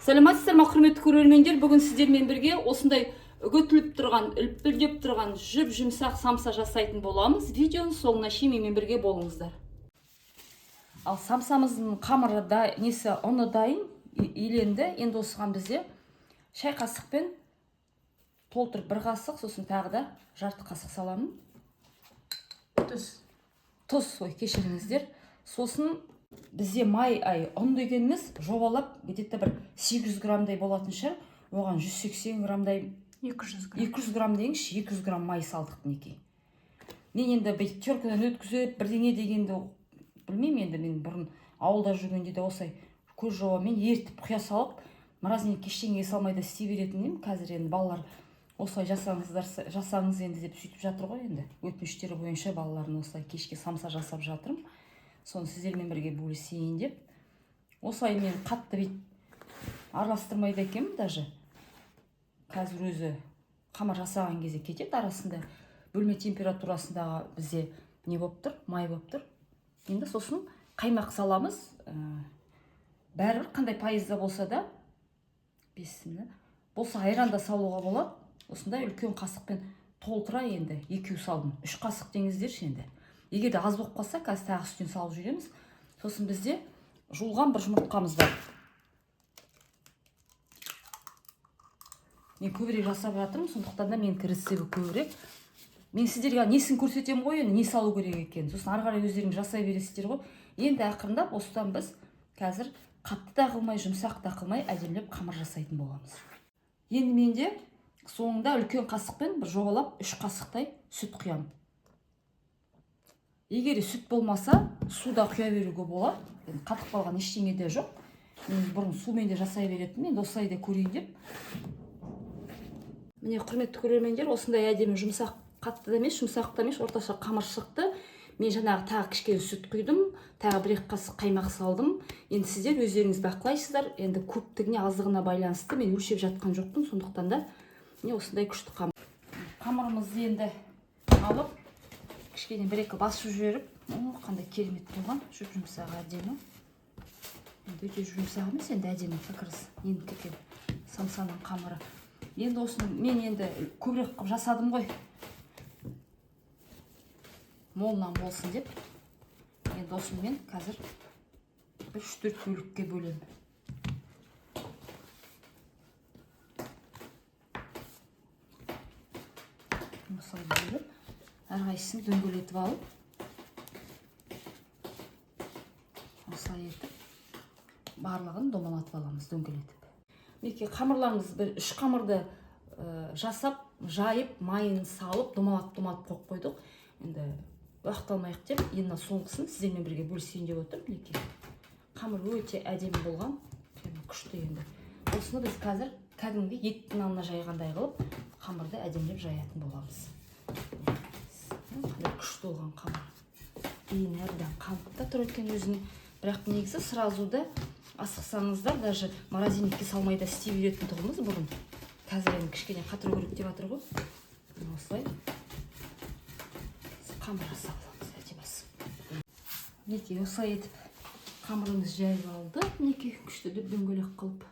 Сәлеметсіздер ме, құрметті көрермендер? Бүгін сіздермен бірге осындай үгітіліп тұрған, үлпілдеп тұрған жүп-жұмсақ самса жасайтын боламыз. Видеоның соңына шейін менімен бірге болыңыздар. Ал самсамыздың қамыры да, ұны дайын, иленді. Енді осыған бізде шай қасықпен толтырып бір қасық, сосын тағы да жарты қасық саламын. Тұз, кешіріңіздер. Сосын бізде ұн дегеніміз жобалап где-то бір 800 граммдай болатын шығар. Оған 180 граммдай 200 грамм деңізші, 200 грамм май салдық мінекей. Мен енді теркіден өткізіп бірдеңе дегенді білмеймін. Енді мен бұрын ауылда жүргенде де осылай көз жобамен ертіп құя салып, морозильник ештеңеге салмай да істей беретін едім. Қазір енді балалар осылай жасаңыз енді деп сөйтіп жатыр ғой. Енді өтініштері бойынша балаларын осылай кешке самса жасап жатырмын. Соны сіздермен бірге бөлісейін деп. Осылай мен қатты араластырмайды екенмін даже. Қазір өзі қамыр жасаған кезде кетеді арасында. Бөлме температурасындағы бізде не болып тұр, май болып тұр. Енді сосын қаймақ саламыз. Бәрібір қандай пайызда болса да, болса айранда салуға болады. Осындай үлкен қасықпен толтыра енді 2 салдым. 3 қасық деңіздерші енді. Егер де аз болып қалса, қазір тағы үстіне салып жүреміз. Сосын бізде жуылған бір жұмыртқамыз бар. Мен көбірек жасап жатырмын, сондықтан да мен рецебі көбірек. Мен сіздерге несін көрсетемін ғой, не салу керек екен. Сосын ары қарай өздеріңіз жасай бересіздер ғой. Енді ақырындап осыдан біз қазір қатты да қылмай, жұмсақ та қылмай әдемілеп қамыр жасайтын боламыз. Енді менде соңында үлкен қасықпен бір жобалап 3 қасықтай сүт құямын. Егер сүт болмаса, суда құя беруге болады. Қатып қалған ештеңе де жоқ. Мен бұрын сумен де жасай беретін, енді осылай да көрейін деп. Міне, құрметті көрермендер, осындай әдемі жұмсақ, қатты да емес, жұмсақ та емес, орташа қамыр шықты. Мен жаңағы тағы кішкене сүт құйдым, тағы 1 қасық қаймақ салдым. Енді сіздер өздеріңіз бақылайсыздар. Енді көптігіне аздығына байланысты мен өлшеп жатқан жоқпын, сондықтан да міне осындай күшті қамыр. Қамырымызды енді алып кішкене 1-2 басып жіберіп, қандай керемет болған, жүп-жұмсақ әдемі. Енді өте жұмсақ емес, енді әдемі қықырыз. Енді кеткен самсаның қамыры. Енді осыны мен енді көбірек қып жасадым ғой. Молынан болсын деп. Енді осыны мен қазір 3-4 бөлікке бөлемін. Осылай бөліп, әрқайсысын дөңгелетіп алып, осылай етіп, барлығын домалатып аламыз, дөңгелетіп. Мінекей қамырларымыз 3 қамырды жасап, жайып, майын салып, домалатып қойып қойдық. Енді уақыт алмайық деп, енді соңғысын сіздермен бірге бөлісейін деп отырмын. Мінекей қамыр өте әдемі болған, күшті енді. Осыны біз қазір кәдімгі еттің нанына жайғандай қылып, қамырды әдемілеп жаятын боламыз. Қандай күшті болған қамыр. Кейін әрден қанып та тұр екен өзіне. Бірақ негізі сразуда асықсаңыздар, даже морозильникке салмай да істей беретін тұғымыз бұрын. Қазір енді кішкене қатыру керек деп жатыр ғой. Осылай қамыр жасап аламыз, әдемі. Мінекей осылай етіп қамырымыз жайып алды. Мінекей күшті дөңгелек қылып.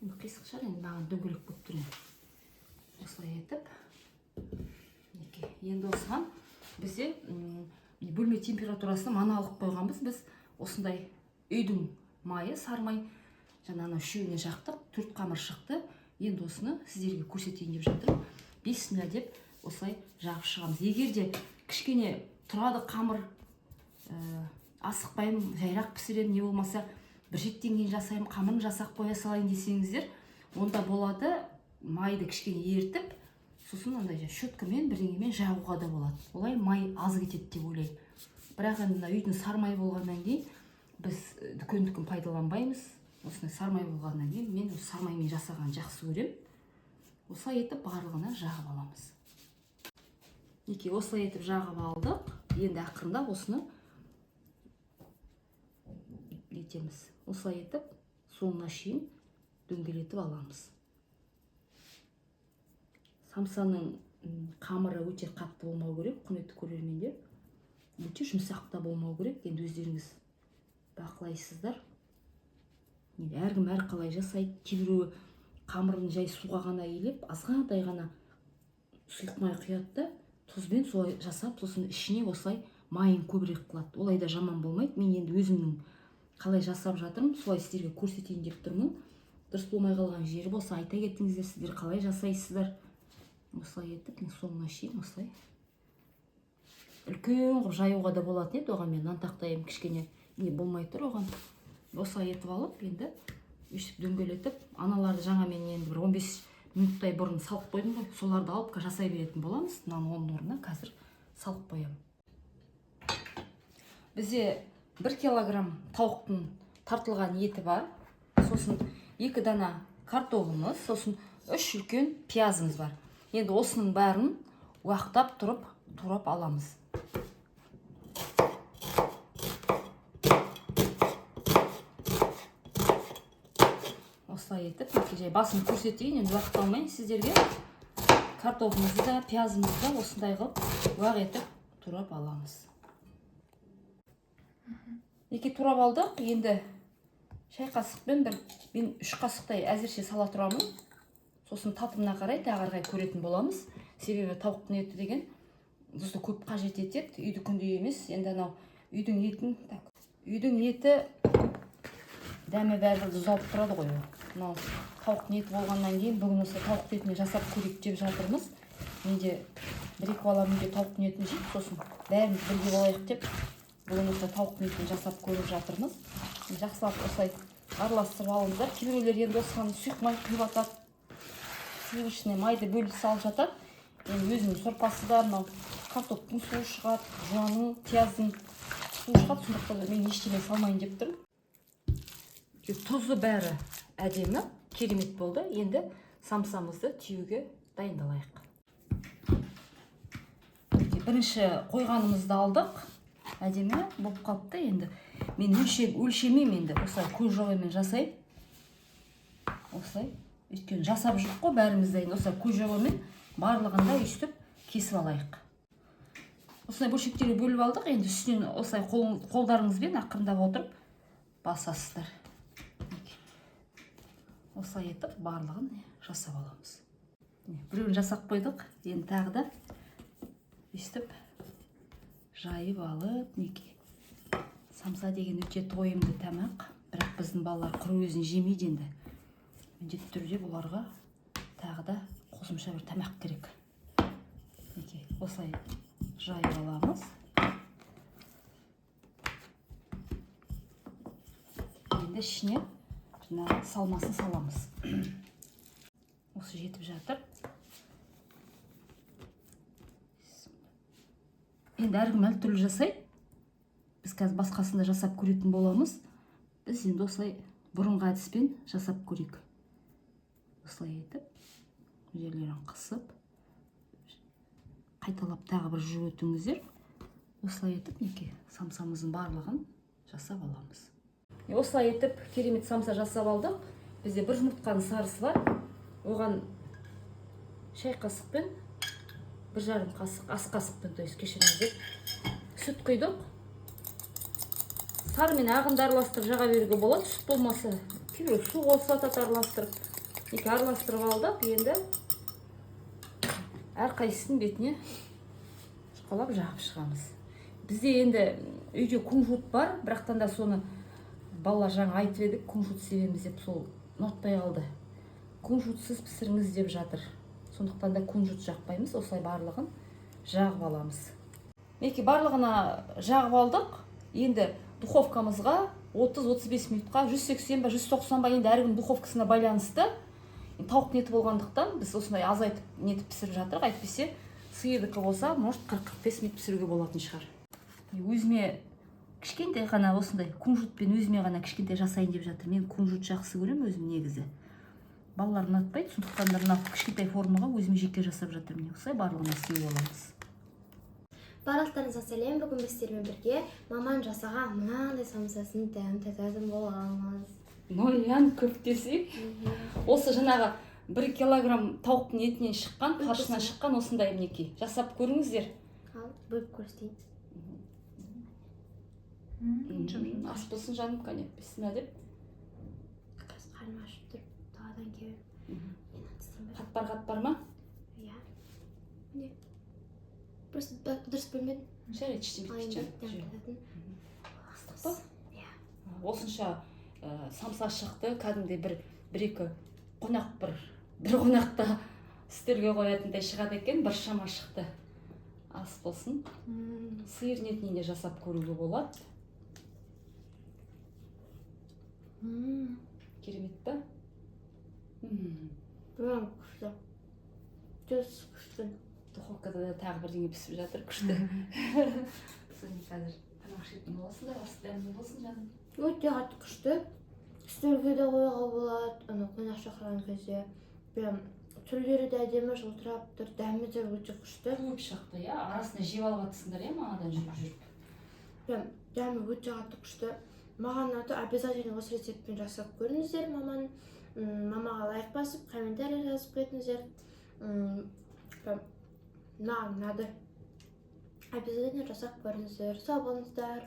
Енді қисық шығар, енді маған дөңгелек болып тұр енді. Осылай етіп. Енді осыған бізде бөлме температурасына маналық қойғанбыз. Біз осындай үйдің майы, сармай, жаңағы үшеуіне жақтық, 4 қамыр шықты. Енді осыны сіздерге көрсетейін деп жатырмын. Бесміллә деп осылай жағып шығамыз. Егер де кішкене тұрады қамыр, асықпаймын, жайрақ пісіремін, не болмаса бір шеттен кейін жасаймын, қамырын жасақ қоя салайын десеңіздер, онда болады, майды кішкене ертіп, сосын ондай щеткамен бірдеңемен жағуға да болады. Олай май аз кетеді деп ойлаймын. Бірақ енді үйдің сармай болғаннан кейін біз дүкендікін пайдаланбаймыз. Осындай сармай болғаннан кейін мен сармаймен жасаған жақсы көремін. Осылай етіп барлығына жағып аламыз. Неке осылай етіп жағып алдық. Енді ақырында осыны етеміз. Осылай етіп соңына шейін дөңгелетіп аламыз. Самсаның қамыры өте қатты болмау керек, құрметті көрермендер. Өте жұмсақ та болмау керек. Енді өздеріңіз бақылайсыздар. Әркім әрқалай жасайды. Кейбіреуі қамырын жай суға ғана елеп, азғантай ғана сұйық май құяды да, тұзбен солай жасап, сосын ішіне осылай майын көбірек қылады. Олай да жаман болмайды. Мен енді өзімнің қалай жасап жатырмын, солай сіздерге көрсетейін деп тұрмын. Дұрыс болмай қалған жері болса айта кетіңіздер, сіздер қалай жасайсыздар. Осылай етіп, мен соңына шейін осылай үлкен қылып жаюға да болатын еді. Оған мен нан тақтайым, кішкене не болмай тұр оған. Осылай етіп алып, енді өйстіп дөңгелетіп, аналарды жаңа мен енді бір 15 минуттай бұрын салып қойдым ғой. Соларды алып жасай беретін боламыз. Мынаны оның орнына қазір салып қоямын. Бізде 1 килограмм тауықтың тартылған еті бар. Сосын 2 дана картоғымыз, сосын 3 үлкен пиязымыз бар. Енді осының бәрін уақыттап тұрып турап аламыз. Осылай етіп, жай басын көрсетейін, енді уақыт алмайын сіздерге. Картоғымызды да, пиязымызды да осындай қылып уақ етіп турап аламыз. Турап алдық, енді шай қасықпен мен 3 қасықтай әзірше сала тұрамын. Сосын татымына қарай тағарғай көретін боламыз. Себебі тауықтың еті деген бізді көп қажет етеді, үйдікіндей емес. Енді анау үйдің еті дәмі бәрі ұзалып тұрады ғой. Мынау тауықтың еті болғаннан кейін бүгін осы тауық етіне жасап көрейік деп жатырмыз. Менде 1-2 балам үйде тауықтың етін жейді, сосын бәріміз бірге болайық деп бүгін осы тауықтың етін жасап көріп жатырмыз. Жақсылап осылай араластырып алыңыздар. Кейбіреулер енді осыған сұйық май құйып жатады, сливочный майды бөліп салып жатады. Енді өзінің сорпасы да, мынау картоптың суы шығады, жуанның, пияздың суы шығады. Сондықтан мен ештеңе салмайын деп тұрмын. Тұзы бәрі әдемі, керемет болды. Енді самсамызды түйуге дайындалайық. Бірінші қойғанымызды алдық. Әдемі болып қалыпты. Енді мен өлшемеймін, енді осылай көз жауымен жасаймын. Осылай. Өйткені жасап жүр қой бәрімізді. Енді осылай көз жауымен барлығында өйстіп кесіп алайық. Осылай бөлшектерге бөліп алдық. Енді үстінен осылай қолдарыңызбен ақырындап отырып басасыздар. Осылай етіп барлығын жасап аламыз. Біреуін жасап қойдық. Енді тағы да өйстіп жайып алып, самса деген өте тойымды тамақ. Бірақ біздің балалар құр өзін жемейді енді. Міндетті түрде бұларға тағы да қосымша бір тамақ керек. Осылай жайып аламыз. Енді ішіне салмасын саламыз. Осы жетіп жатыр. Енді әркім әртүрлі жасайды. Біз қазір басқасында жасап көретін боламыз. Біз енді осылай бұрынғы әдіспен жасап көрейік. Осылай етіп, жерлерін қысып, қайталап тағы бір жуып өтіңіздер. Осылай етіп, самсамыздың барлығын жасап аламыз. Осылай етіп, керемет самса жасап алдық. Бізде бір жұмыртқаның сарысы бар. Оған шай қасықпен 1,5 қасық, ас қасықпен, то есть кешіріңіздер, сүт құйдық. Сары мен ағынды араластырып жаға беруге болады. Сүт болмаса, кейбіреу су қосып араластырып. Араластырып алдық. Енді әрқайсысының бетіне шұқалап жағып шығамыз. Бізде енді үйде кунжут бар, бірақтан да соны балалар жаңа айтып едік, кунжут себеміз деп сол ұнатпай қалды. Кунжутсыз пісіріңіз деп жатыр. Сондықтан да кунжут жақпаймыз, осылай барлығын жағып аламыз. Барлығына жағып алдық. Енді духовкамызға 30-35 минутқа 180-190 енді әркім духовкасына байланысты. Тауықтың еті болғандықтан біз осындай азайтып нетіп пісіріп жатырық. Әйтпесе сиырдікі болса, может 40-45 минут пісіруге болатын шығар. Өзіме кішкентай ғана осындай кунжутпен өзіме ғана кішкентай жасайын деп жатыр. Мен кунжут жақсы көремін өзім негізі. Балалар ұнатпайды, сондықтан да мына кішкентай формаға өзіме жеке жасап жатырмын. Осылай барлығына істеуге боламыз. Барлықтарыңызға сәлем. Бүгін біздермен бірге маман жасаған мынандай самсасын тататын боламыз. Ноян көптесі. Осы жаңағы 1 килограмм тауықтың етінен шыққан, қашынан шыққан осындай мінекей. Жасап көріңіздер. Ал, бөліп көрсетейін. Аш болсын жаным, кәне, бісміллә деп. қарным ашып тұрып даладан келіп Қатпар ма? иә не просто дұрыс білмедім Жарайды, ештеңе дәм тататын астық па? иә Осынша самса шықты, кәдімгідей бір-екі қонақ бір қонақта үстелге қоятындай шығады екен, бір шама шықты. Ас болсын. Сиыр етінен де жасап көруге болады. Керемет па? күшті жүз күшті Духовкада да тағы бірдеңе пісіп жатыр, күшті. Сен қазір тамақ ішетін боласыңдар, асы дәмді болсын жаным. өте қатты күшті үстелге де қоюға болады қонақ шақырған кезде прям түрлері де әдемі жылтырап тұр дәмі де өте күшті Көп шақты, иә, арасында жеп алып жатсыңдар, иә, манадан жүріп. прям дәмі өте қатты күшті маған ұнады обязательно осы рецептпен жасап көріңіздер мамаға лайк басып комментарий жазып кетіңіздер маған ұнады обязательно жасап көріңіздер сау болыңыздар